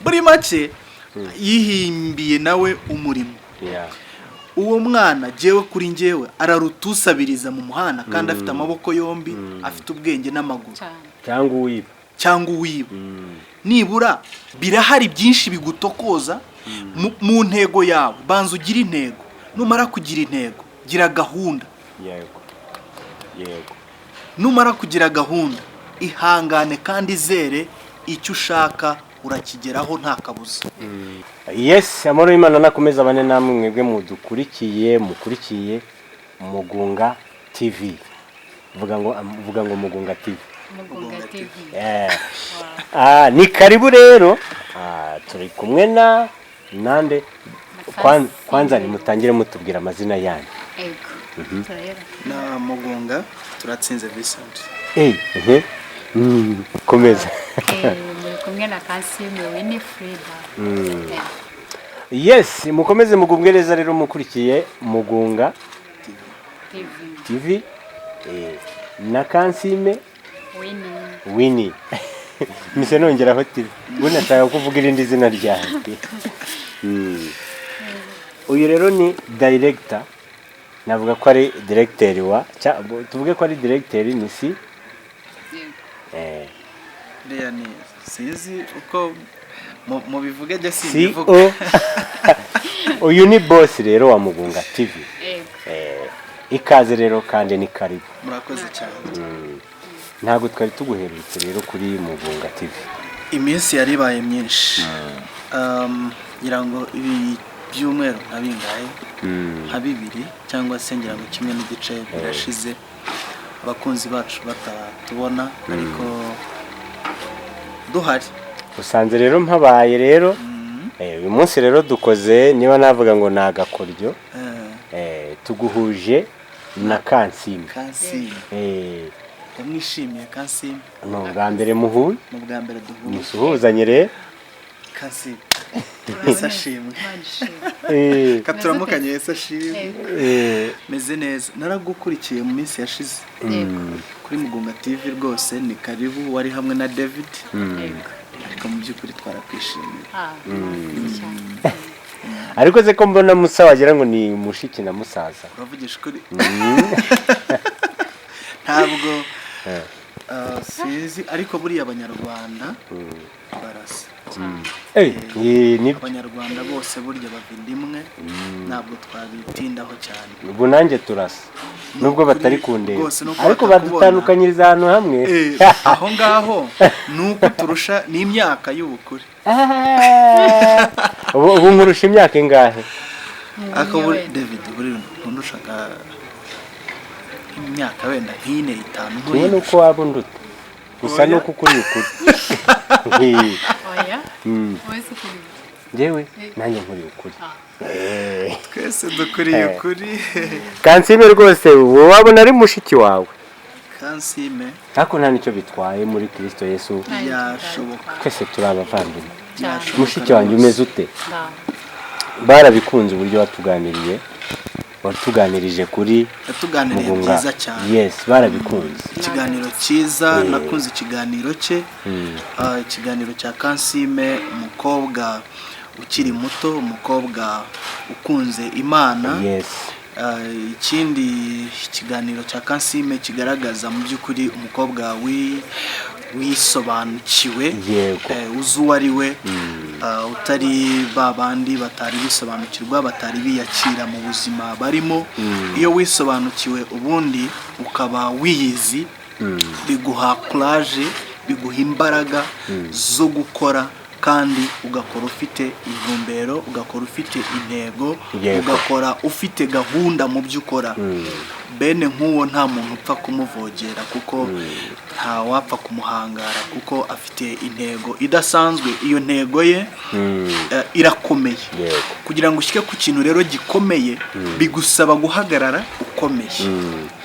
muri make yihimbiye nawe umurimo. Uwo mwana jewe kuri njyewe ararutusabiriza mu muhanda kandi afite amaboko yombi, afite ubwenge n'amaguru cyangwa uwiba. Nibura birahari byinshi bigutokoza mu ntego yawe. Banza ugira intego, numara kugira intego gira gahunda. Numara kugira gahunda ihangane kandi izere icyo ushaka urakigeraho nta kabuza. Yes, amaro Imana nakomeza bane namwe mwebwe mukurikiye Mugunga TV. Vuga ngo Mugunga TV. Ni karibu rero. Turi kumwe na nande kwanza ni mutangire mutubwira amazina yanyu. Na Mugunga turatsinze Vincent. Komeza. Muri kumwe na Kansime Winnie Frida. Yes, mukomeze mugubwereza rero mukurikiye Mugunga TV. Na Kansime Winnie. Mise nongeraho TV. Bunashaka kuvuga irindi zina ryanjye. Uyu rero ni director. Navuga ko ari director wa tuvuge ko ari director ni si ni sinzi uko mu bivuge je simbivuga. Uyu ni boss rero wa Mugunga TV. Ikaze rero kandi ni karibu. Murakoze cyane. Ntago twari tuguherutse rero kuri Mugunga TV. Iminsi yaribaye myinshi. Ngira ngo ibi byumweru nabingaye nka bibiri cyangwa se ngira ngo kimwe n'igice birashize abakunzi bacu batatubona ariko duhari. Usanze rero mpabaye rero uyu munsi rero dukoze niba navuga ngo nagakoryo tuguhuje na Kansime. Ndamwishimiye Kansime. No bwa mbere muhuye? Mu bwa mbere duhuye. Musuhuzanye rero Kansime. Yesashimwe. Katuramukanye Yesashimwe. Meze neza. Naragukurikiye mu minsi yashize. Kuri Mugunga TV rwose ni karibu wari hamwe na David. Ariko mu by'ukuri twarakwishimiye. Ariko se ko mbona musa wagira ngo ni mushiki na musaza. Uravugisha kuri. Ntabwo sinzi ariko buri abanyarwanda barasa. Ni abanyarwanda bose burya bavindimwe ntabwo twabitindaho cyane. Ubwo nanjye turasa nubwo batari kundeba ariko badutandukanyiriza hano hamwe. Aho ngaho nuko turusha n'imyaka y'ubukure. Ubu nkurusha imyaka ingahe? Ako buri David buri ntunushaka imyaka wenda nk'ine itanu. Ubona uko waba unduta gusa nuko ukuri ukuri. Wese kuri. Jewe nanjye nkuri ukuri. Twese dukuriye ukuri. Kansime rwose wabona ari mushiki wawe. Kansime ariko nta nicyo bitwaye muri Kristo Yesu. Yashoboka. Twese turi abavandimwe. Mushiki wanjye umeze ute? Barabikunze uburyo watuganiriye. Watuganirije kuri tuganiriye byiza cyane. Yes, barabikunze. Ikiganiro cyiza nakunze ikiganiro cye. Ikiganiro cya Kansime umukobwa ukiri muto, umukobwa ukunze Imana. Yes. Ikindi ikiganiro cya Kansime kigaragaza mu by'ukuri umukobwa wisobanukiwe, uzu wari we, utari babandi batari bisobanukirwa, batari biyakira mu buzima barimo. Iyo wisobanukiwe ubundi ukaba wiyizi biguha courage, biguha imbaraga zo gukora kandi ugakora ufite intumbero, ugakora ufite intego, ugakora ufite gahunda mu byo ukora. Bene nk'uwo nta muntu upfa kumuvogera kuko nta wapfa kumuhangara kuko afite intego idasanzwe. Iyo ntego ye irakomeye. Kugira ngo ushike ku kintu rero gikomeye bigusaba guhagarara ukomeye.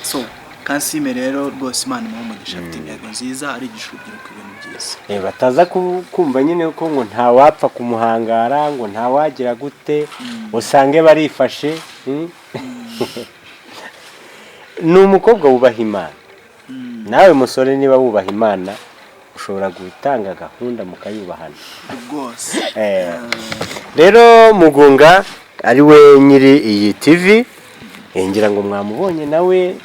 So Kansime rero rwose Imana imugisha afite intego nziza, ari igishubyo ku bintu byiza. Bataza kumva nyine ko ngo nta wapfa kumuhangara, ngo nta wagira gute, usange barifashe. Ni umukobwa wubaha Imana. Nawe musore niba wubaha Imana ushobora gutanga gahunda mukayubahana rwose. rero Mugunga ari we nyiri iyi TV, ngira ngo mwamubonye nawe,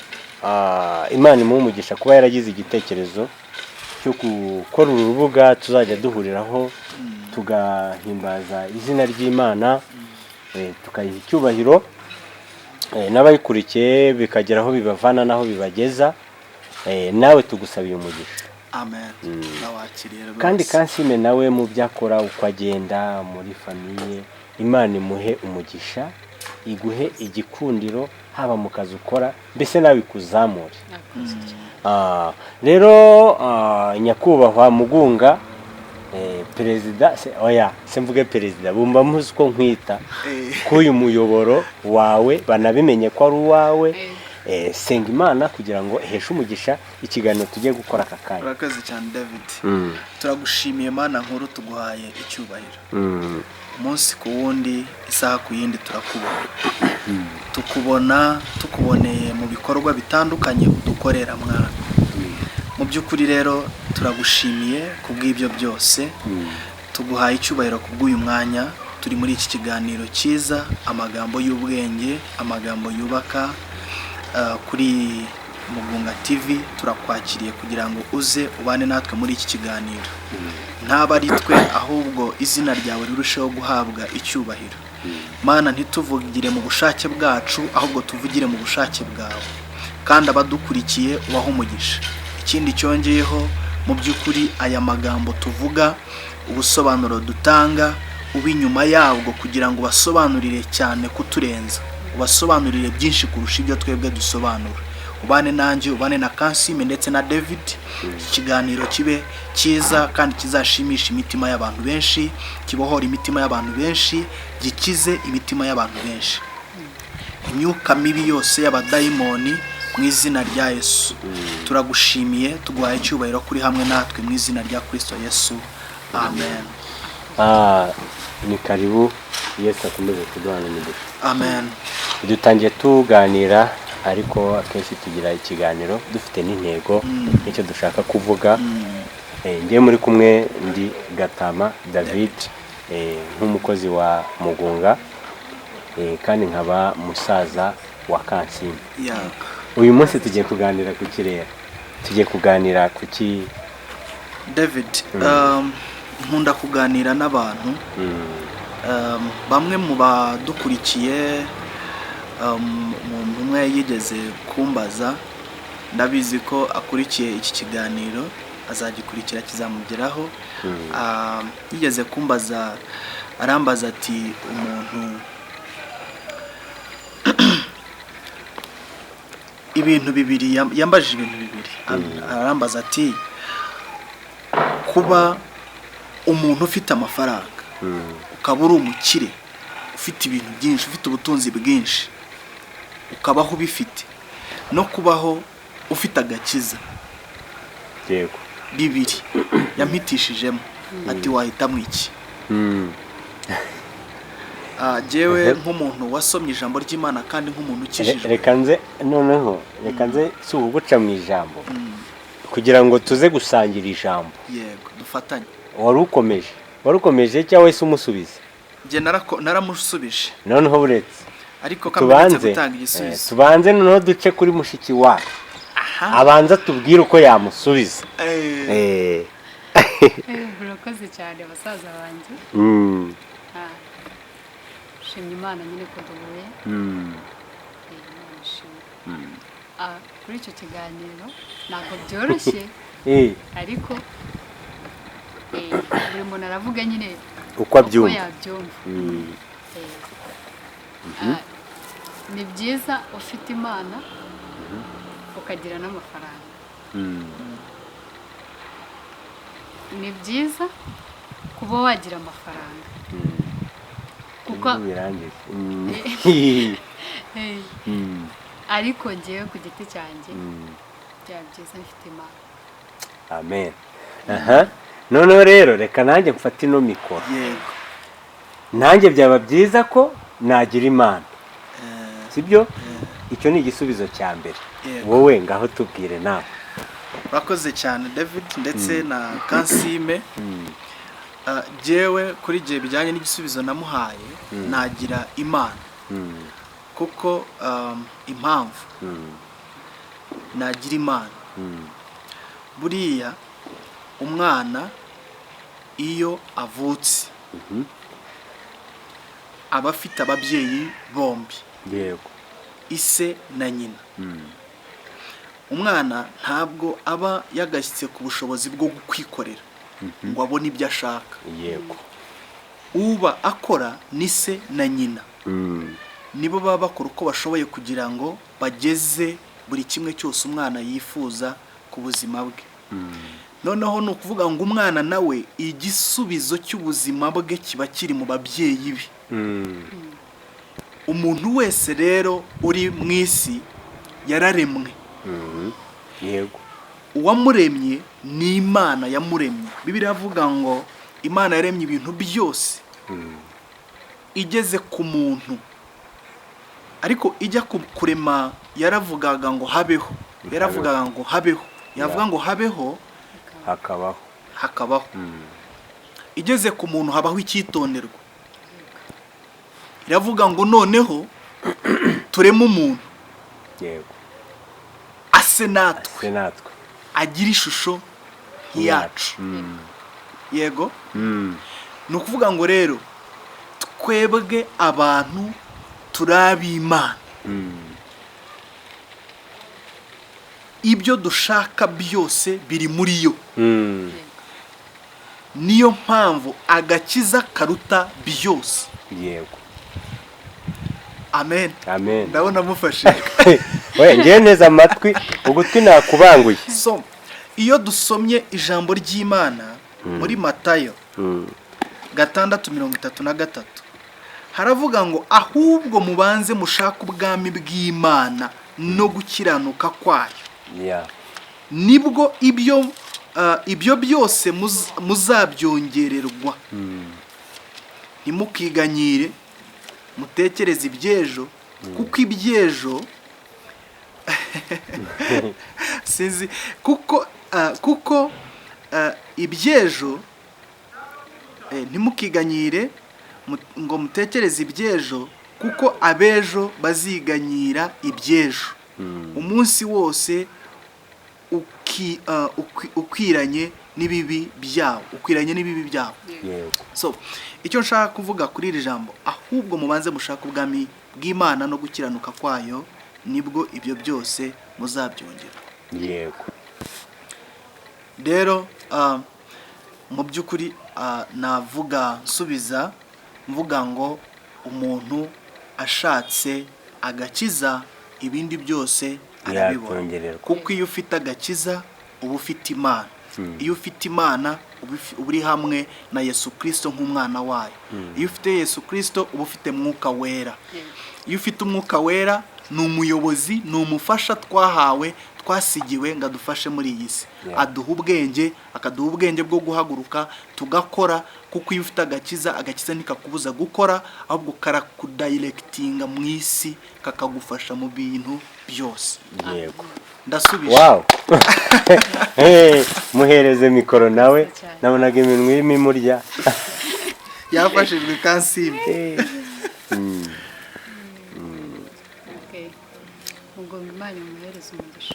Imana imumugisha kuba yaragize igitekerezo cyo gukora urubuga tuzajya duhuriraho tugahimbaza izina ry'Imana, tukayiha icyubahiro, n'abayikurikiye bikageraho bibavana naho bibageza, nawe tugusabiye umugisha. Amen. Nawakiriye kandi Kansime nawe mu byakora uko agenda muri famiye, Imana imuhe umugisha, iguhe igikundiro haba mu kazi ukora, mbese nawe ikuzamure. Rero nyakubahwa Mugunga, perezida se mvuge perezida, bumva muzi ko nkwita k'uyu muyoboro wawe, banabimenye ko ari uwawe. Senga Imana kugira ngo iheshe umugisha ikiganiro tugiye gukora aka kanya. Urakoze cyane David. Turagushimiye Mana nkuru, tuguhaye icyubahiro. Umunsi ku wundi, isaha ku yindi turakubona, tukuboneye mu bikorwa bitandukanye udukorera Mwana. Mu by'ukuri rero turagushimiye kubw'ibyo byose, tuguhaye icyubahiro kubw'uyu mwanya turi muri iki kiganiro cyiza, amagambo y'ubwenge, amagambo yubaka, kuri Mugunga TV. Turakwakiriye kugira ngo uze ubane natwe muri iki kiganiro, ntaba ari twe ahubwo izina ryawe rirusheho guhabwa icyubahiro. Mana, ntituvugire mu bushake bwacu ahubwo tuvugire mu bushake bwawe, kandi abadukurikiye ubaho umugisha. Ikindi cyongeyeho, mu by'ukuri aya magambo tuvuga, ubusobanuro dutanga ubi inyuma yabwo kugira ngo basobanurire cyane kuturenza, ubasobanurire byinshi kurusha ibyo twebwe dusobanura. Ubane nanjye, ubane na Kansime ndetse na David. Ikiganiro kibe cyiza kandi kizashimisha imitima y'abantu benshi, kibohora imitima y'abantu benshi, gikize imitima y'abantu benshi. Imyuka mibi yose y'abadayimoni mu izina rya Yesu turagushimiye, tuguhaye icyubahiro kuri hamwe natwe mu izina rya Kristo Yesu. Amen. Ni karibu, Yesu akomeze kuduhana umugisha. Amen. Dutangiye tuganira, ariko akenshi tugira ikiganiro dufite n'intego nicyo dushaka kuvuga. Ngiye muri kumwe ndi Gatama David, nk'umukozi wa Mugunga, kandi nkaba musaza wa Kansime. Uyu munsi tugiye kuganira ku kirere, tugiye kuganira ku ki David. Nkunda kuganira n'abantu, bamwe mu badukurikiye, umuntu umwe yigeze kumbaza, ndabizi ko akurikiye iki kiganiro, azagikurikira kizamugeraho. Yigeze kumbaza, arambaza ati, umuntu ibintu bibiri, yambajije ibintu bibiri. Arambaza ati, kuba umuntu ufite amafaranga, ukaba uri umukire, ufite ibintu byinshi, ufite ubutunzi bwinshi, ukabaho ubifite, no kubaho ufite agakiza, yego, bibiri yampitishijemo. Ati, wahitamo iki? Jewe nk'umuntu wasomye ijambo ry'Imana kandi nk'umuntu ukijijwe, reka nze si uguca mu ijambo kugira ngo tuze gusangira ijambo. Yego, dufatanye. wari ukomeje cyangwa se umusubize? Nge naramusubije. Noneho buretse ariko kambitse gutanga igisubizo. Tubanze noneho duce kuri mushiki wacu, abanza tubwire uko yamusubiza. Urakoze cyane basaza banjye. Shimye Imana nyine ko duhuye. Kuri icyo kiganiro ntabwo byoroshye, ariko buri muntu aravuga nyine uko abyumva. Ni byiza ufite Imana ukagira n'amafaranga. Ni byiza kuba wagira amafaranga, kuko ariko ngewe ku giti cyanjye byaba byiza mfite Imana. Amen. Noneho rero reka nanjye mfate ino mikoro. Yego. Nanjye byaba byiza ko nagira Imana, sibyo? Icyo ni igisubizo cya mbere. Wowe ngaho tubwire nawe Urakoze cyane David ndetse na Kansime. Jewe kuri gihe bijyanye n'igisubizo namuhaye nagira Imana kuko impamvu nagira Imana buriya umwana iyo avutse aba afite ababyeyi bombi, yego, ise na nyina. Umwana ntabwo aba yagashyitse ku bushobozi bwo kwikorera ngo abone ibyo ashaka. yego, Uba akora ni se na nyina, nibo baba bakora uko bashoboye kugira ngo bageze buri kimwe cyose umwana yifuza ku buzima bwe. Noneho ni ukuvuga ngo umwana nawe igisubizo cy'ubuzima bwe kiba kiri mu babyeyi be. Umuntu wese rero uri mu isi yararemwe, yego, uwamuremye ni Imana yamuremye. Bibiliya iravuga ngo Imana yaremye ibintu byose igeze ku muntu, ariko ijya kurema yaravugaga ngo habeho, yaravugaga ngo habeho, yavuga ngo habeho hakabaho, hakabaho. Igeze ku muntu habaho icyitonderwa, iravuga ngo noneho tureme umuntu, yego, ase natwe, natwe agira ishusho yacu. Yego, ni ukuvuga ngo rero twebwe abantu turabimana, ibyo dushaka byose biri muri yo. Niyo mpamvu agakiza karuta byose. yego, Amen. amen. Ndabona mufashe. we ngiye neza amatwi ugutwi nakubanguye. So iyo dusomye ijambo ry'Imana muri Matayo 6:33 haravuga ngo ahubwo mubanze mushaka ubwami bw'Imana no gukiranuka kwayo, nibwo ibyo byose muzabyongererwa. Ntimukiganyire mutekereze iby'ejo, kuko iby'ejo sinzi kuko iby'ejo, ntimukiganyire ngo mutekereze iby'ejo, kuko abejo baziganyira iby'ejo. Umunsi wose ukwiranye n'ibibi byawo, So icyo nshaka kuvuga kuri iri jambo, ahubwo mubanze mushaka ubwami bw'Imana no gukiranuka kwayo, nibwo ibyo byose muzabyongera. yego, Rero mu by'ukuri navuga nsubiza mvuga ngo umuntu ashatse agakiza ibindi byose arabibona, kuko iyo ufite agakiza uba ufite Imana. Iyo ufite Imana uba uri hamwe na Yesu Kristo nk'umwana wayo. Iyo ufite Yesu Kristo uba ufite Mwuka Wera. Iyo ufite Umwuka Wera ni umuyobozi, ni umufasha twahawe, twasigiwe ngo adufashe muri iyi si. Aduha ubwenge, akaduha ubwenge bwo guhaguruka tugakora, kuko iyo ufite agakiza ntikakubuza gukora, ahubwo karakudirectinga mu isi, kakagufasha mu bintu byose. yego, Ndasubije. wow. Muhereze mikoro nawe, nabonaga iminwa irimo imurya. Yafashijwe Kansime. ubwo Imana imuhereza umugisha.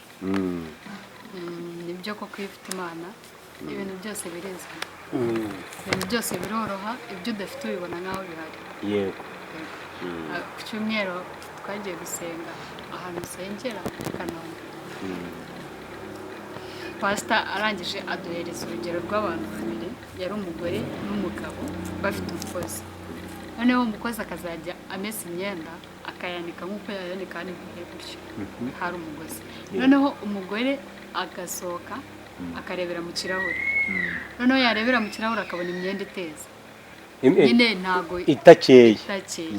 Nibyo koko iyo ufite Imana ibintu byose birizana, ibintu byose biroroha, ibyo udafite ubibona nk'aho bihari. yego, Ku cyumweru twagiye gusenga ahantu usengera i Kanombe. Pasita arangije aduhereza urugero rw'abantu babiri, yari umugore n'umugabo bafite umukozi. Noneho umukozi akazajya amesa imyenda akayanika nk'uko yayanika hano imbere gutyo, hari umugozi. Noneho umugore agasohoka akarebera mu kirahure, noneho yarebera mu kirahure akabona imyenda iteza, nyine ntago itakeye,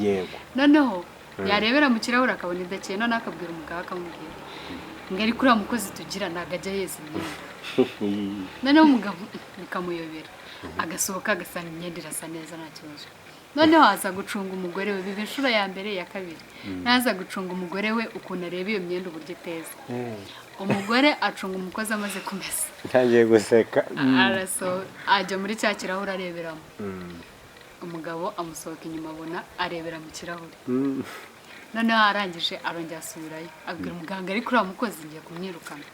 yego. Noneho yarebera mu kirahure akabona idakeye, noneho akabwira umugabo akamubwira ngo ari kuriya mukozi tugira ntabwo ajya yeza imyenda. Noneho umugabo bikamuyobera, agasohoka agasanga imyenda irasa neza nta kibazo. Noneho aza gucunga umugore we, biba inshuro ya mbere ya kabiri, naza gucunga umugore we ukuntu areba iyo myenda uburyo iteza. umugore acunga umukozi amaze kumesa ntangiye guseka ajya muri cya kirahure areberamo umugabo amusohoka inyuma abona arebera mu kirahure noneho arangije arongera asubirayo abwira umuganga ariko uriya mukozi ngiye kumwirukana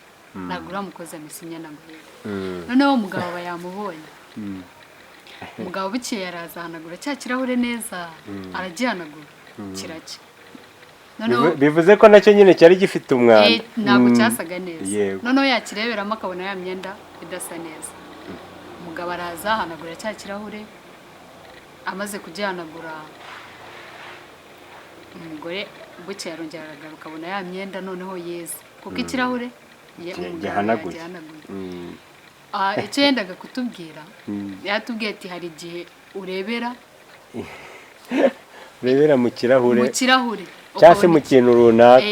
ntabwo uriya mukozi amesa imyenda ngo yere noneho umugabo aba yamubonye umugabo bukeye araza ahanagura cya kirahure neza aragihanagura kiracya bivuze ko nacyo nyine cyari gifite umwanda ntabwo cyasaga neza noneho yakireberamo akabona ya myenda idasa neza umugabo araza ahanagura cya kirahure amaze kugihanagura umugore bukeye arongera aragaruka abona ya myenda noneho yeze kuko ikirahure gihanaguye icyo yendaga kutubwira yatubwiye ati hari igihe urebera mu kirahure cyangwa se mu kintu runaka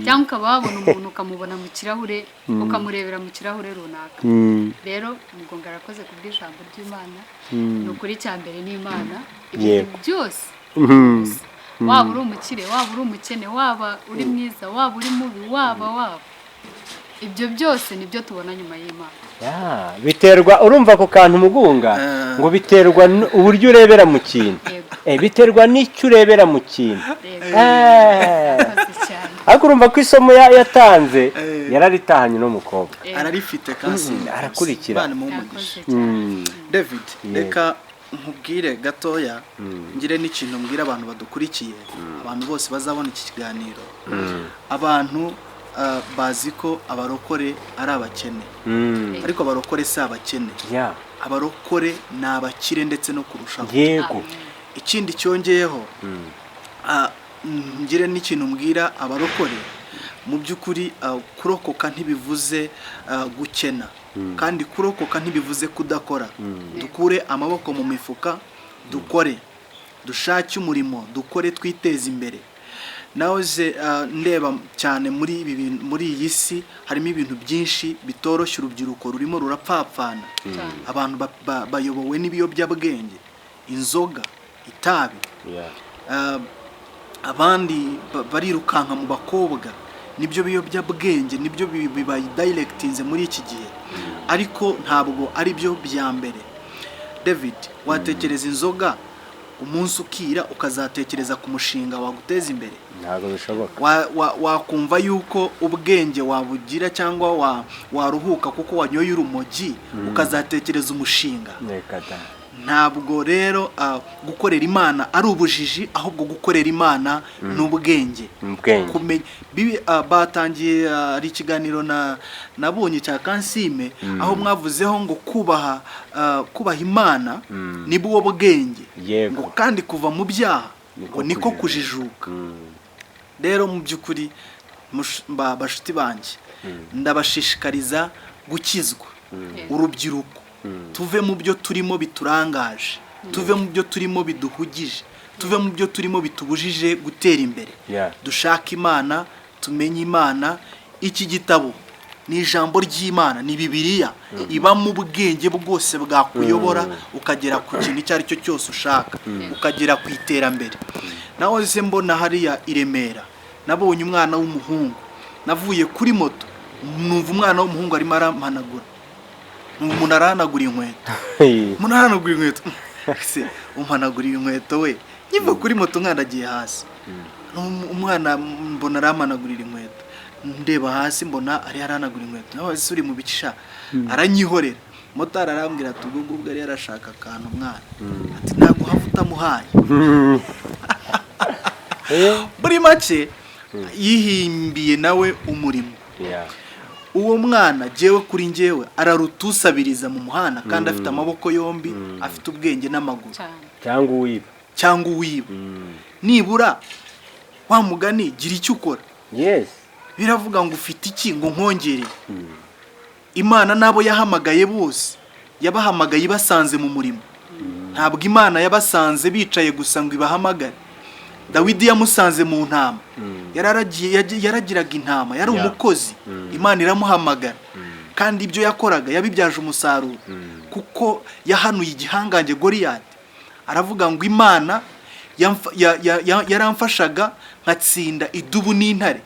cyangwa ukaba wabona umuntu ukamubona mu kirahure ukamurebera mu kirahure runaka rero umugongo arakoze ku bw'ijambo ry'Imana ni ukuri cya mbere n'Imana ibintu byose waba uri umukire waba uri umukene waba uri mwiza waba uri mubi waba ibyo byose nibyo tubona nyuma y'Imana biterwa urumva ku kantu mugunga ngo biterwa uburyo urebera mu kintu biterwa n'icyo urebera mu kintu ariko urumva ko isomo yatanze yararitahanye n'umukobwa ararifite Kansime arakurikira David reka nkubwire gatoya ngire n'ikintu mbwira abantu badukurikiye abantu bose bazabona iki kiganiro abantu bazi ko abarokore ari abakene ariko abarokore si abakene abarokore ni abakire ndetse no kurushaho yego ikindi cyongeyeho ngire n'ikintu mbwira abarokore mu by'ukuri kurokoka ntibivuze gukena kandi kurokoka ntibivuze kudakora dukure amaboko mu mifuka dukore dushake umurimo dukore twiteze imbere nawe ndeba cyane muri iyi si harimo ibintu byinshi bitoroshye urubyiruko rurimo rurapfapfana abantu bayobowe n'ibiyobyabwenge inzoga itabi abandi barirukanka mu bakobwa nibyo biyobyabwenge nibyo bibayidayiregitinze muri iki gihe ariko ntabwo ari byo bya mbere David watekereza inzoga umunsi ukira ukazatekereza ku mushinga waguteza imbere ntabwo bishoboka wakumva yuko ubwenge wabugira cyangwa waruhuka kuko wanyoye urumogi ukazatekereza umushinga ntabwo rero gukorera Imana ari ubujiji ahubwo gukorera Imana n'ubwenge batangiye ari ikiganiro nabonye cya Kansime aho mwavuzeho ngo kubaha Imana nibwo bwenge ngo kandi kuva mu byaha ngo niko kujijuka rero mu by'ukuri bashuti banjye ndabashishikariza gukizwa urubyiruko tuve mu byo turimo biturangaje tuve mu byo turimo biduhugije tuve mu byo turimo bitubujije gutera imbere dushaka Imana tumenye Imana iki gitabo ni ijambo ry'Imana ni Bibiliya ibamo ubwenge bwose bwakuyobora ukagera ku kintu icyo ari cyo cyose ushaka ukagera ku iterambere naho se mbona hariya i Remera nabonye umwana w'umuhungu navuye kuri moto numva umwana w'umuhungu arimo arampanagura umuntu arahanagura inkweto se umpanagura inkweto we nyiva kuri moto nkanagiye hasi umwana mbona aramanagurira inkweto ndeba hasi mbona ari aranagura inkweto nawe uri mu bicisha aranyihorera motari arambwira ati ubwo yari yarashaka akantu umwana ati ntabwo hava utamuhaye muri make yihimbiye nawe umurimo uwo mwana jewe kuri njyewe ararutusabiriza mu muhanda kandi afite amaboko yombi afite ubwenge n'amaguru cyangwa uwiba nibura wa mugani gira icyo ukora biravuga ngo ufite iki ngo nkongere Imana nabo yahamagaye bose yabahamagaye basanze mu murimo ntabwo Imana yabasanze bicaye gusa ngo ibahamagare Dawidi yamusanze mu ntama yaragiraga intama yari umukozi Imana iramuhamagara kandi ibyo yakoraga yabibyaje umusaruro kuko yahanuye igihangange Goliyati aravuga ngo Imana yaramfashaga nkatsinda idubu n'intare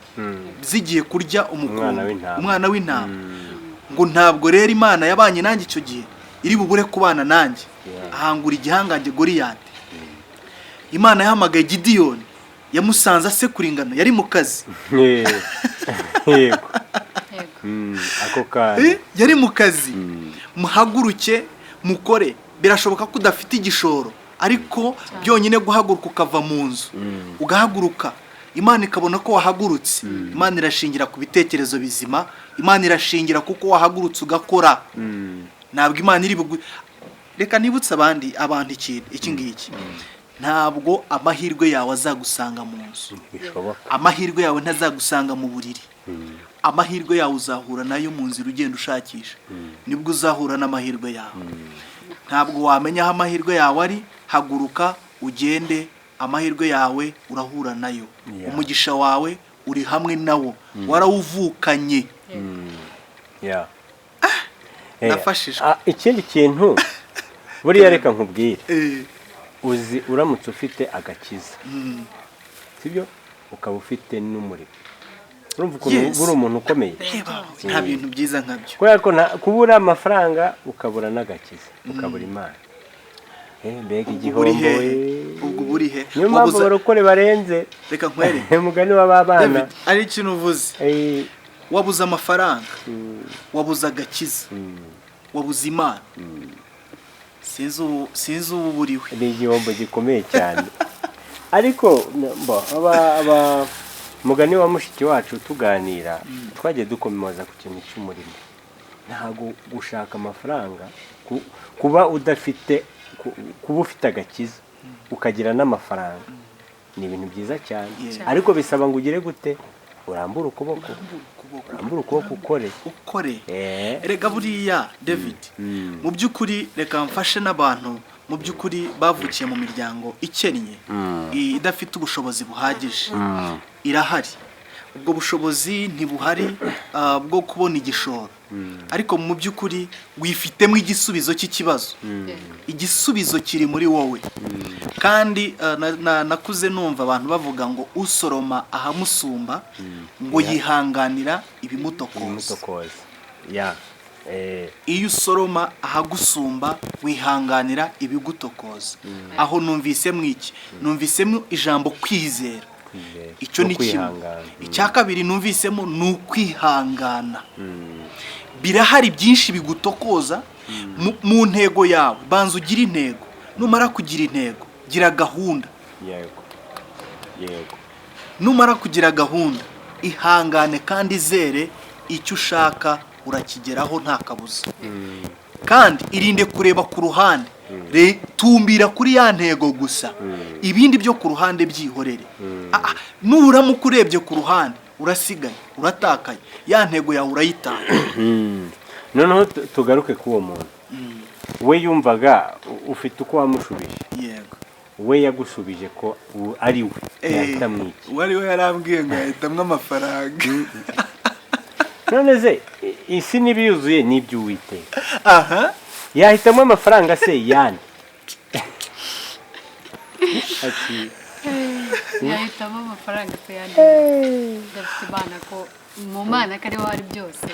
zigiye kurya umwana w'intama ngo ntabwo rero Imana yabanye nanjye icyo gihe iri bubure kubana nanjye ahangura igihangange Goliyati. Imana yahamagaye Gidiyoni yamusanze asekura ingano yari mu kazi ako kanya yari mu kazi. Muhaguruke mukore, birashoboka ko udafite igishoro ariko byonyine guhaguruka ukava mu nzu ugahaguruka, Imana ikabona ko wahagurutse. Imana irashingira ku bitekerezo bizima, Imana irashingira kuko wahagurutse ugakora. Ntabwo Imana iri reka nibutse abantu iki ngiki, ntabwo amahirwe yawe azagusanga mu nzu, amahirwe yawe ntazagusanga mu buriri, amahirwe yawe uzahura nayo mu nzira ugenda ushakisha, nibwo uzahura n'amahirwe yawe. Ntabwo wamenya aho amahirwe yawe ari, haguruka ugende, amahirwe yawe urahura nayo, umugisha wawe uri hamwe nawo, warawuvukanye. Nafashijwe. Ikindi kintu buriya reka nkubwire, uzi uramutse ufite agakiza sibyo, ukaba ufite n'umurimo, urumva ukuntu buri umuntu ukomeye. Nta bintu byiza nkabyo, kubera ko kubura amafaranga ukabura n'agakiza ukabura Imana, mbega igihombo ubwo burihe. Niyo mpamvu barokore barenze. Reka nkwereke umugani w'ababana ari ikintu uvuze. Wabuze amafaranga, wabuze agakiza, wabuze Imana, sinzi ubu buriwe. Ni igihombo gikomeye cyane. Ariko mugani wa mushiki wacu tuganira twagiye dukomoza ku kintu cy'umurimo. Ntago gushaka amafaranga, kuba udafite, kuba ufite agakiza ukagira n'amafaranga ni ibintu byiza cyane, ariko bisaba ngo ugire gute, urambura ukuboko ukore. Rega buriya David, mu by'ukuri reka mfashe n'abantu mu by'ukuri bavukiye mu miryango ikennye idafite ubushobozi buhagije. Irahari, ubwo bushobozi ntibuhari bwo kubona igishoro, ariko mu by'ukuri wifitemo igisubizo cy'ikibazo. Igisubizo kiri muri wowe. Kandi nakuze numva abantu bavuga ngo usoroma ahamusumba ngo yihanganira ibimutokoza. Iyo usoroma ahagusumba wihanganira ibigutokoza. Aho numvisemo iki? Numvisemo ijambo kwizera. Icyo ni kimwe. Icya kabiri numvisemo ni ukwihangana. Birahari byinshi bigutokoza mu ntego yawe. Banza ugire intego, numara kugira intego gira gahunda. Numara kugira gahunda ihangane kandi izere icyo ushaka urakigeraho nta kabuza. Kandi irinde kureba ku ruhande, tumbira kuri ya ntego gusa, ibindi byo ku ruhande byihorere. Nuramuka urebye ku ruhande urasigaye, uratakaye, ya ntego yawe urayitanga. Noneho tugaruke k'uwo muntu, we yumvaga ufite uko wamushubije. Yego, we yagusubije ko ari we yahitamwo iki? wari we yarambwiye ngo yahitamwo amafaranga. None se isi n'ibiyuzuye n'ibyo Uwiteka, yahitamwo amafaranga se yandi? yahitamo amafaranga se yandi. Ndafite Imana ko mu Mana ko ariho hari byose.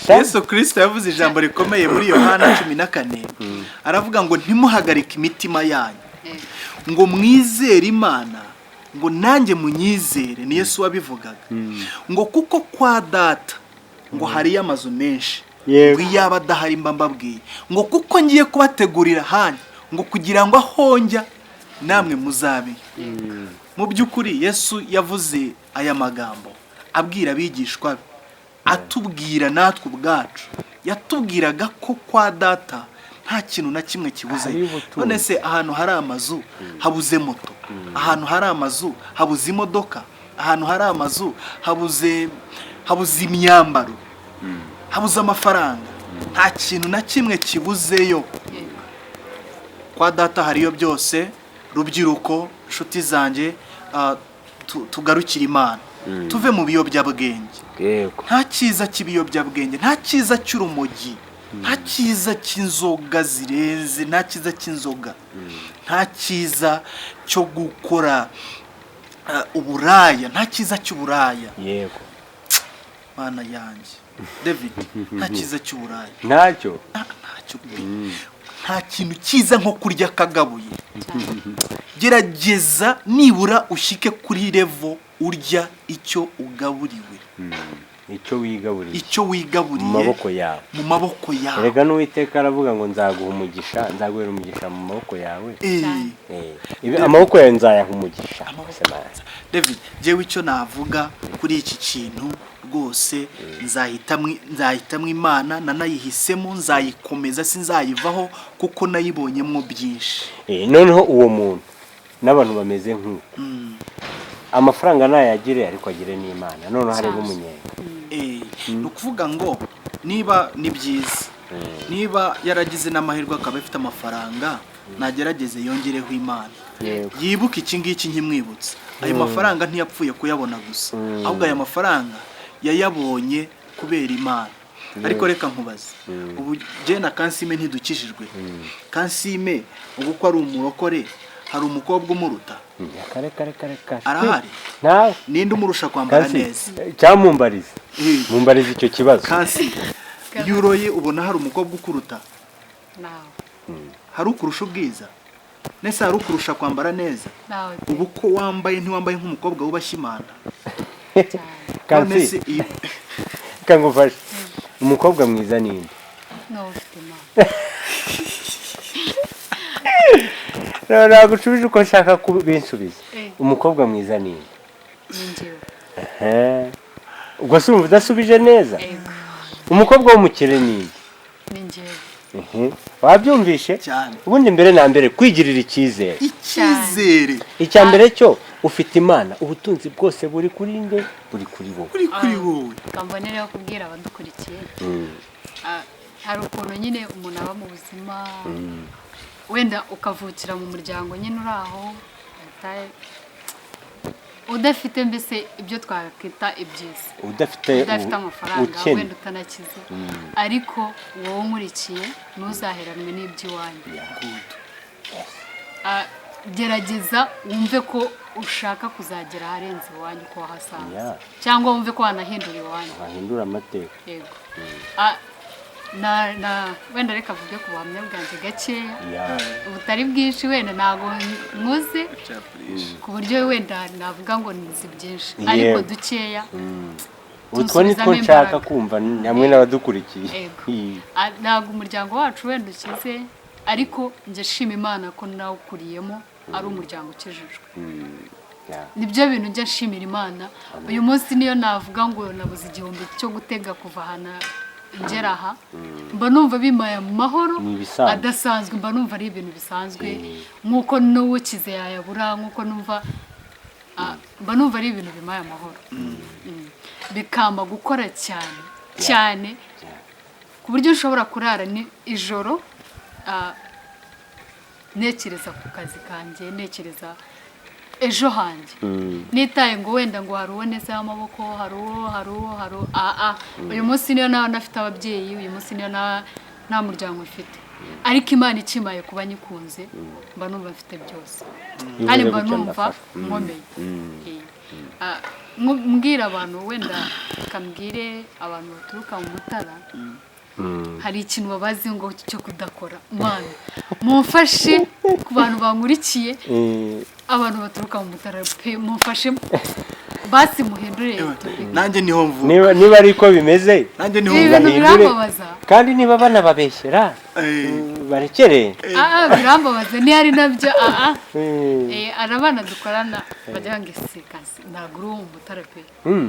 Yesu Kristo yavuze ijambo rikomeye muri Yohana 14, aravuga ngo ntimuhagarike imitima yanyu, ngo mwizere Imana, ngo nanjye munyizere. Ni Yesu wabivugaga, ngo kuko kwa data ngo hariyo amazu menshi, ngo iyaba adahari mba mbabwiye, ngo kuko ngiye kubategurira hanyu, ngo kugira ngo aho njya namwe muzabe. Mu by'ukuri Yesu yavuze aya magambo abwira abigishwa be, atubwira natwe ubwacu. Yatubwiraga ko kwa data nta kintu na kimwe kibuze. None se ahantu hari amazu habuze moto, ahantu hari amazu habuze imodoka, ahantu hari amazu habuze imyambaro, habuze amafaranga, nta kintu na kimwe kibuzeyo. Kwa data hariyo byose. Rubyiruko, inshuti zanjye, tugarukire Imana, tuve mu biyobyabwenge. Nta cyiza cy'ibiyobyabwenge, nta cyiza cy'urumogi, nta cyiza cy'inzoga zirenze, nta cyiza cy'inzoga, nta cyiza cyo gukora uburaya, nta cyiza cy'uburaya. yego Mana yanjye David, nta cyiza cy'uburaya, ntacyo ntacyo nta kintu cyiza nko kurya kagabuye. Gerageza nibura ushyike kuri level urya icyo ugaburiwe, icyo wigaburiye mu maboko yawe. Erega n'Uwiteka aravuga ngo nzaguha umugisha, nzaguhera umugisha mu maboko yawe. Amaboko yawe nzayaha umugisha. David, jewe icyo navuga kuri iki kintu rwose, nzahitamwo Imana, nanayihisemo, nzayikomeza, sinzayivaho kuko nayibonyemo byinshi. Noneho uwo muntu n'abantu bameze nk'uko amafaranga nayagire ariko agire n'Imana, noneho harimo umunyenga. Ni ukuvuga ngo niba ni byiza, niba yaragize n'amahirwe akaba afite amafaranga, nagerageze yongereho Imana, yibuke iki ngiki nkimwibutsa. Ayo mafaranga ntiyapfuye kuyabona gusa, ahubwo aya mafaranga yayabonye kubera Imana. Ariko reka nkubaze, ubu je na Kansime ntidukijijwe. Kansime ubu ko ari umurokore, hari umukobwa umuruta? Kare Arahari? Nawe ninde umurusha kwambara neza? Cyamumbariza mumbariza icyo kibazo. Kansime, yuroye ubona hari umukobwa ukuruta? nawe Hari ukurusha ubwiza? Nese hari ukurusha kwambara neza? nawe Ubu ko wambaye ntiwambaye nk'umukobwa wubashye Imana? Kansi kangufashe, umukobwa mwiza ninde? nawe ufite Imana. Nagucubije uko nshaka kubinsubiza. Umukobwa mwiza ninde? Ninjyewe. Ubwo se urumva udasubije neza? Umukobwa w'umukire ninde? Ninjyewe. Wabyumvishe? Ubundi mbere na mbere kwigirira icyizere. Icya mbere cyo ufite Imana, ubutunzi bwose buri kuri nde? Buri kuri wowe. Kambonereho kubwira abadukurikiye. Hari ukuntu nyine umuntu aba mu buzima, wenda ukavukira mu muryango nyine uri aho udafite mbese ibyo twakwita ibyiza, udafite amafaranga, wenda utanakize, ariko wowe nkurikiye ntuzaheranwe n'iby'iwanyu. Gerageza wumve ko ushaka kuzagera aharenze iwanyu uko wahasanze, cyangwa wumve ko wanahindura iwanyu, wahindura amateka. Yego. Wenda reka vuge ku buhamya bwanjye gakeya, ubutari bwinshi, wenda ntabwo nkuze ku buryo wenda navuga ngo nizi byinshi, ariko dukeya utwo nitwo nshaka kumva hamwe n'abadukurikiye. Ntabwo umuryango wacu wenda ukize, ariko njye shima Imana ko nawukuriyemo ari umuryango ukijijwe. Nibyo bintu njye nshimira Imana. Uyu munsi niyo navuga ngo nabuze igihumbi cyo gutega kuva hano ngera aha, mba numva bimaye mu mahoro adasanzwe, mba numva ari ibintu bisanzwe, nk'uko n'uwukize yayabura, nk'uko numva mba numva ari ibintu bimaye amahoro. Bikamba gukora cyane ku buryo ushobora kurara ijoro nekereza ku kazi kanjye, nekereza ejo hanjye, nitaye ngo wenda ngo hari uwo neza y'amaboko, hari uwo uyu munsi niyo nawe nafite ababyeyi, uyu munsi niyo nta muryango mfite, ariko Imana ikimaye kuba nyikunze, mba numva mfite byose, kandi mba numva nkomeye. Mbwira abantu, wenda kambwire abantu baturuka mu Mutara, hari ikintu babazi ngo cyo kudakora. Mana mumfashe ku bantu bankurikiye, abantu baturuka mu Mutara pe, mumfashe basi muhindure. Nanjye niho mvuga, niba ariko bimeze, nanjye niho mvuga, kandi niba banababeshyera barekere. Birambabaza ni ari nabyo. Arabana dukorana bajya ngo Kansime ntabwo uri mu Mutara pe,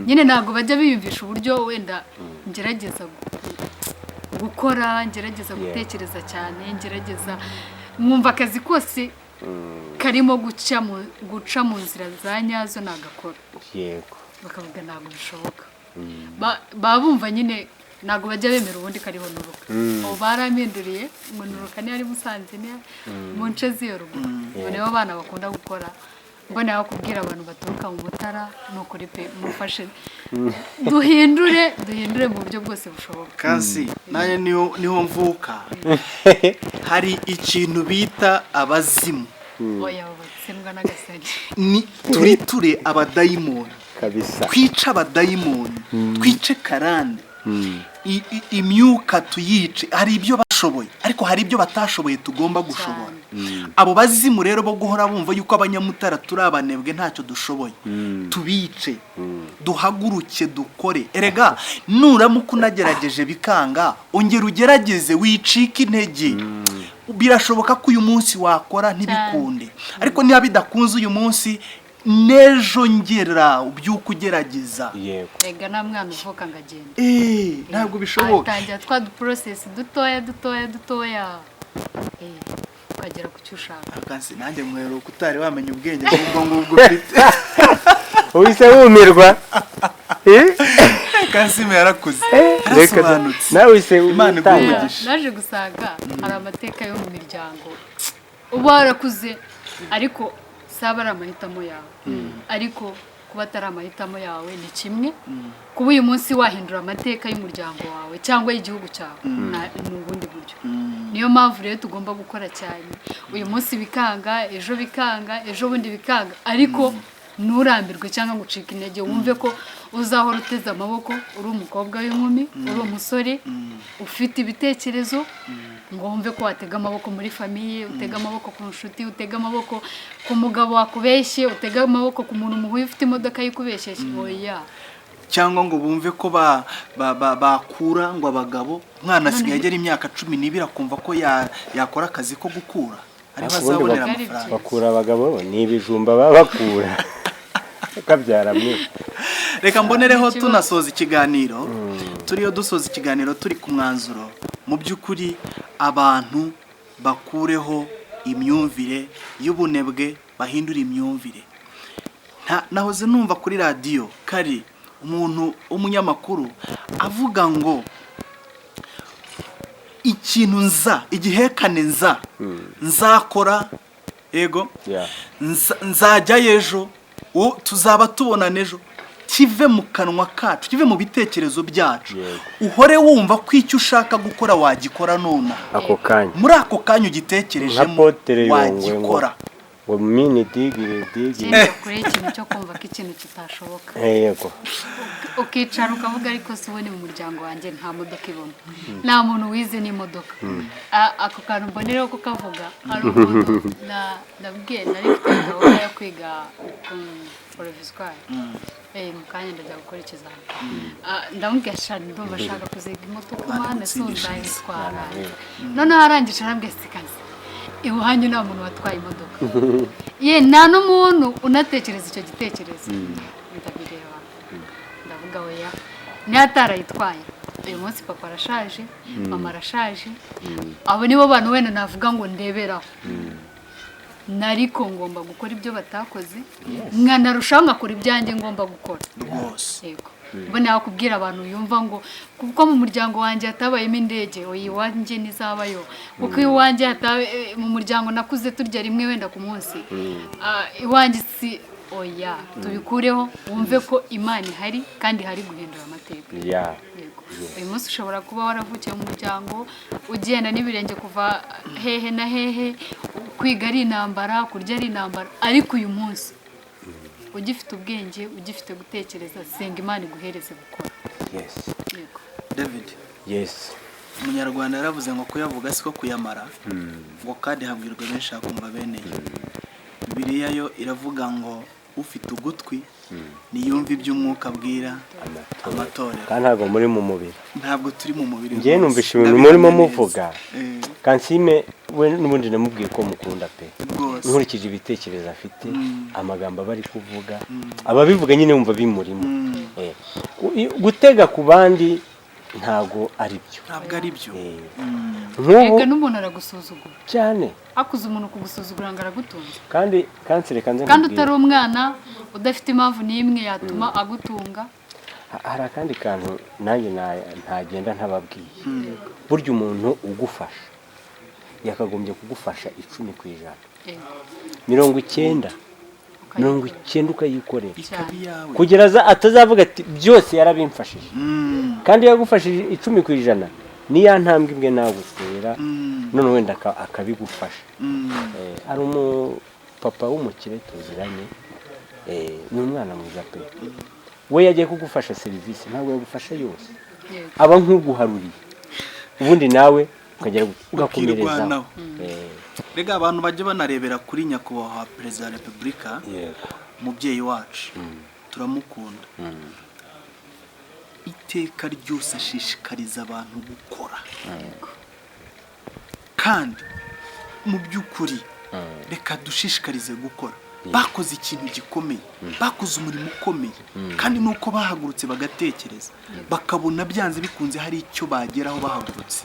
nyine ntabwo bajya biyumvisha uburyo wenda ngerageza gukora, ngerageza gutekereza cyane, ngerageza mwumva akazi kose karimo guca mu nzira za nyazo nagakora. Yego. Bakavuga ntabwo bishoboka, babumva nyine ntabwo bajya bemera ubundi kariho nuruka. Ubu barampinduriye ngo nuruka ni ari Musanze, ni mu nce z'iyo ruguru, nibo bana bakunda gukora, mbona aho kubwira abantu baturuka mu Mutara no kuri pe mufashe duhindure mu buryo bwose bushoboka. Kansi naye niho mvuka hari ikintu bita abazimu. Oya batsembwa n'agasari. Ni ture abadayimoni kabisa, twica abadayimoni, twice karande, imyuka tuyice. Hari ibyo bashoboye ariko hari ibyo batashoboye tugomba gushobora. Abo bazimu rero bo guhora bumva yuko abanyamutara turi abanebwe ntacyo dushoboye, tubice, duhaguruke dukore. Erega nuramuka unagerageje bikanga, ongera ugerageze, wicika intege. Birashoboka ko uyu munsi wakora ntibikunde, ariko niba bidakunze uyu munsi, nejo ngera ubyuka ugerageza. Ega nta mwana uvuka ngo agende, ntabwo bishoboka. atangira twa process dutoya ukagera ku cyo ushaka. Kansi nanjye mwero kutari wamenye ubwenge n'ubwo ngubwo ufite. Uhise wumirwa. Kansime yarakuze, yarasobanutse. Nawe uhise Imana iguhe. Naje gusanga hari amateka yo mu miryango uba warakuze ariko saba ari amahitamo yawe, ariko kuba atari amahitamo yawe ni kimwe, kuba uyu munsi wahindura amateka y'umuryango wawe cyangwa y'igihugu cyawe ni ubundi buryo. Niyo mpamvu rero tugomba gukora cyane. Uyu munsi bikanga, ejo bundi bikanga, ariko nturambirwe cyangwa ngo ucike intege. Wumve ko uzahora uteze amaboko, uri umukobwa w'inkumi, uri umusore ufite ibitekerezo, ngo wumve ko watega amaboko muri famiye, utega amaboko ku nshuti, utega amaboko ku mugabo wakubeshye, utega amaboko ku muntu muhuye ufite imodoka yikubesheje. Oya, cyangwa ngo bumve ko bakura ngo abagabo, umwana asigaye agera imyaka 12 akumva ko yakora akazi ko gukura, ari bazabonera amafaranga. Bakura abagabo ni ibijumba babakura kabyara mwe. Reka mbonereho tunasoza ikiganiro, turiyo dusoza ikiganiro turi ku mwanzuro. Mu by'ukuri abantu bakureho imyumvire y'ubunebwe, bahindura imyumvire. Nahoze numva kuri radio kari umuntu umunyamakuru avuga ngo ikintu igihekane nzakora, ego nzajya ejo, tuzaba tubona nejo, kive mu kanwa kacu, kive mu bitekerezo byacu. Uhore wumva ko icyo ushaka gukora wagikora none ako kanya, muri ako kanya ugitekerejemo wagikora. Mini digire kuri ikintu cyo kumva ko ikintu kitashoboka. Yego, ukicara ukavuga ariko sibone mu muryango wanjye nta modoka ibona, nta muntu wize n'imodoka. Ako kantu mbonereho ko kavuga ari umuntu nabwiye nari mfite gahunda yo kwiga provisoire. Mu kanya ndajya gukora ikizamini. Ndamubwira cyane ndumva ashaka kuziga imodoka, Imana sundayitwara. Noneho arangije arambwira sikaze, iwanyu nta muntu watwaye imodoka. Nta n'umuntu unatekereza icyo gitekerezo. Ndabireba ndavuga oya, niyo atarayitwaye. Uyu munsi papa arashaje, mama arashaje, abo nibo bantu wenda navuga ngo ndeberaho. Nariko ngomba gukora ibyo batakoze, mwanarushaho ngakora ibyanjye ngomba gukora. Yego, mbona yakubwira abantu yumva ngo kuko mu muryango wanjye hatabayemo indege, oyi wanjye nizabayo, kuko iwanjye mu muryango nakuze turya rimwe wenda ku munsi, iwanjye si. Oya, tubikureho, wumve ko Imana ihari kandi hari guhindura amateka. Yego, uyu munsi ushobora kuba waravukiye mu muryango ugenda n'ibirenge kuva hehe na hehe, kwiga ari intambara, kurya ari intambara, ariko uyu munsi ugifite ubwenge, ugifite gutekereza, senga Imana iguhereze gukora. Yego David. Umunyarwanda yaravuze ngo kuyavuga siko kuyamara, ngo kandi habwirwa benshi akumva bene. Bibiliya yo iravuga ngo ufite ugutwi niyumva iby'umwuka abwira amatorero. Kandi ntabwo muri mu mubiri. Ntabwo turi mu mubiri. Ngiye numvise ibintu murimo muvuga. Kansime we n'ubundi namubwiye ko mukunda pe. Nkurikije ibitekerezo afite, amagambo bari kuvuga, ababivuga nyine wumva bimurimo. Gutega ku bandi ntago ari byo. Ntabwo ari byo. Ega n'umuntu aragusuzugura cyane. Akuze umuntu kugusuzugura ngo aragutunze. Kandi kansire kanze kandi utari umwana udafite impamvu n'imwe yatuma agutunga. Hari akandi kantu nanjye ntagenda ntababwiye. Burya umuntu ugufasha yakagombye kugufasha 10%. 90 90 ukayikorera ikabi yawe kugera atazavuga ati byose yarabimfashije kandi yagufashije 10% ni ya ntambwe imwe nagutera none wenda akabigufasha ari papa w'umukire tuziranye ni umwana mwiza pe we yagiye kugufasha serivisi ntabwo yagufasha yose aba nk'uguharuriye ubundi nawe ukagera ugakomerezaho rega abantu bajye banarebera kuri nyakubahwa perezida wa repubulika umubyeyi wacu turamukunda iteka ryose ashishikariza abantu gukora kandi mu by'ukuri reka dushishikarize gukora bakoze ikintu gikomeye bakoze umurimo ukomeye kandi nuko bahagurutse bagatekereza bakabona byanze bikunze hari icyo bageraho bahagurutse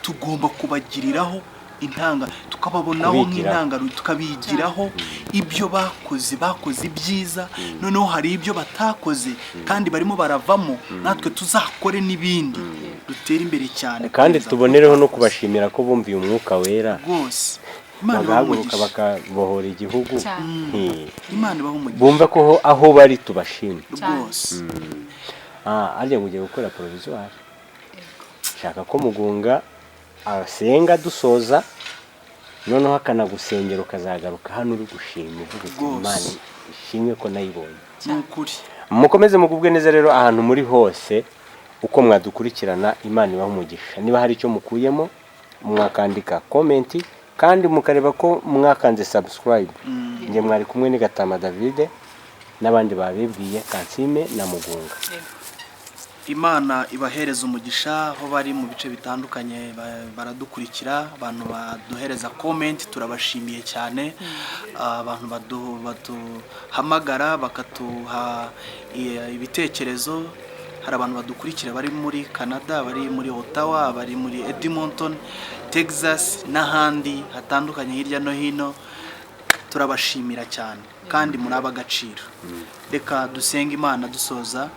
tugomba kubagiriraho intanga tukababonaho nk'intangarugero tukabigiraho ibyo bakoze ibyiza noneho hari ibyo batakoze kandi barimo baravamo natwe tuzakore n'ibindi dutera imbere cyane kandi tubonereho no kubashimira ko bumviye umwuka wera rwose bagahaguruka bakabohora igihugu Imana ibaho umugisha bumva ko aho bari tubashimye rwose ariya mugiye gukora provisoire shaka ko mugunga asenga dusoza noneho akanagusengera ukazagaruka hano uri gushima uvuga ati Imana ishimwe ko nayibonye n'ukuri mukomeze mugubwe neza rero ahantu muri hose uko mwadukurikirana Imana ibaho umugisha niba hari icyo mukuyemo mwakandika comment kandi mukareba ko mwakanze subscribe nge mwari kumwe ni Gatama David n'abandi babibwiye Kansime na Mugunga Imana ibahereza umugisha aho bari mu bice bitandukanye baradukurikira abantu baduhereza comment turabashimiye cyane abantu baduhamagara bakatuha ibitekerezo hari abantu badukurikira bari muri Canada bari muri Ottawa bari muri Edmonton Texas n'ahandi hatandukanye hirya no hino turabashimira cyane kandi muri abagaciro reka dusenga Imana dusoza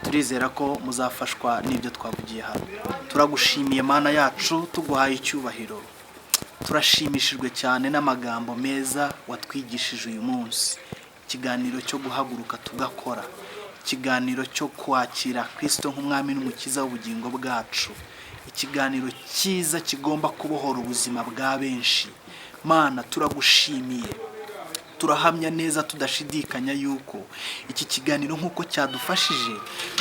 turizera ko muzafashwa n'ibyo twavugiye hano turagushimiye Mana yacu tuguhaye icyubahiro turashimishijwe cyane n'amagambo meza watwigishije uyu munsi ikiganiro cyo guhaguruka tugakora ikiganiro cyo kwakira Kristo nk'umwami n'umukiza w'ubugingo bwacu ikiganiro cyiza kigomba kubohora ubuzima bwa benshi Mana turagushimiye turahamya neza tudashidikanya yuko iki kiganiro nk'uko cyadufashije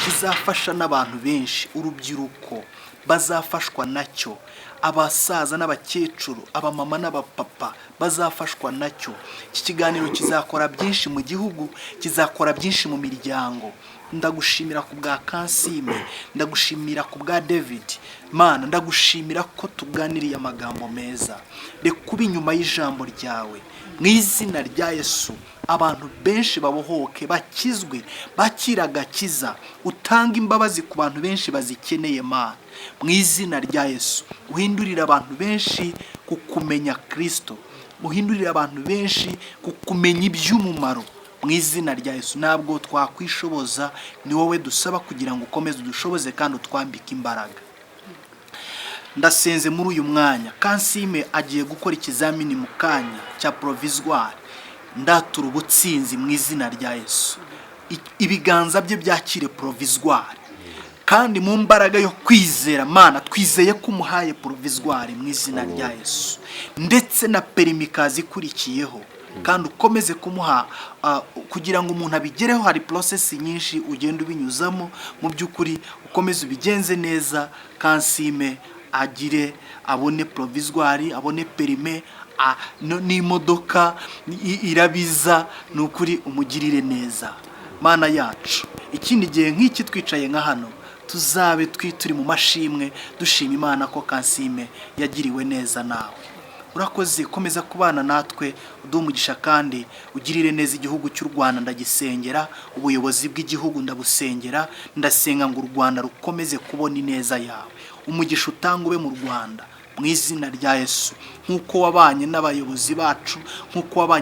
kizafasha n'abantu benshi urubyiruko bazafashwa nacyo abasaza n'abakecuru abamama n'abapapa bazafashwa nacyo iki kiganiro kizakora byinshi mu gihugu kizakora byinshi mu miryango ndagushimira ku bwa Kansime ndagushimira ku bwa David Mana ndagushimira ko tuganiriye amagambo meza reka kuba inyuma y'ijambo ryawe mu izina rya Yesu abantu benshi babohoke bakizwe bakiragakiza utanga imbabazi ku bantu benshi bazikeneye Mana mu izina rya Yesu uhindurira abantu benshi kukumenya Kristo uhindurira abantu benshi kukumenya iby'umumaro mu izina rya Yesu ntabwo twakwishoboza ni wowe dusaba kugira ngo ukomeze udushoboze kandi utwambike imbaraga ndasenze muri uyu mwanya Kansime agiye gukora ikizamini mu kanya cya provisoire ndatura ubutsinzi mu izina rya Yesu ibiganza bye byakire provisoire kandi mu mbaraga yo kwizera Mana twizeye ko umuhaye provisoire mu izina rya Yesu ndetse na perimikazi ikurikiyeho kandi ukomeze kumuha kugira ngo umuntu abigereho hari process nyinshi ugenda ubinyuzamo mu by'ukuri ukomeze ubigenze neza Kansime agire abone provisoire abone perime n'imodoka irabiza n'ukuri umugirire neza Mana yacu ikindi gihe nk'iki twicaye nka hano tuzabe turi mu mashimwe dushima Imana ko Kansime yagiriwe neza nawe urakoze komeza kubana natwe udumugisha kandi ugirire neza igihugu cy'u Rwanda ndagisengera ubuyobozi bw'igihugu ndabusengera ndasenga ngo u Rwanda rukomeze kubona ineza yawe umugisha utangube mu Rwanda mu izina rya Yesu nkuko wabanye n'abayobozi bacu nkuko wabanye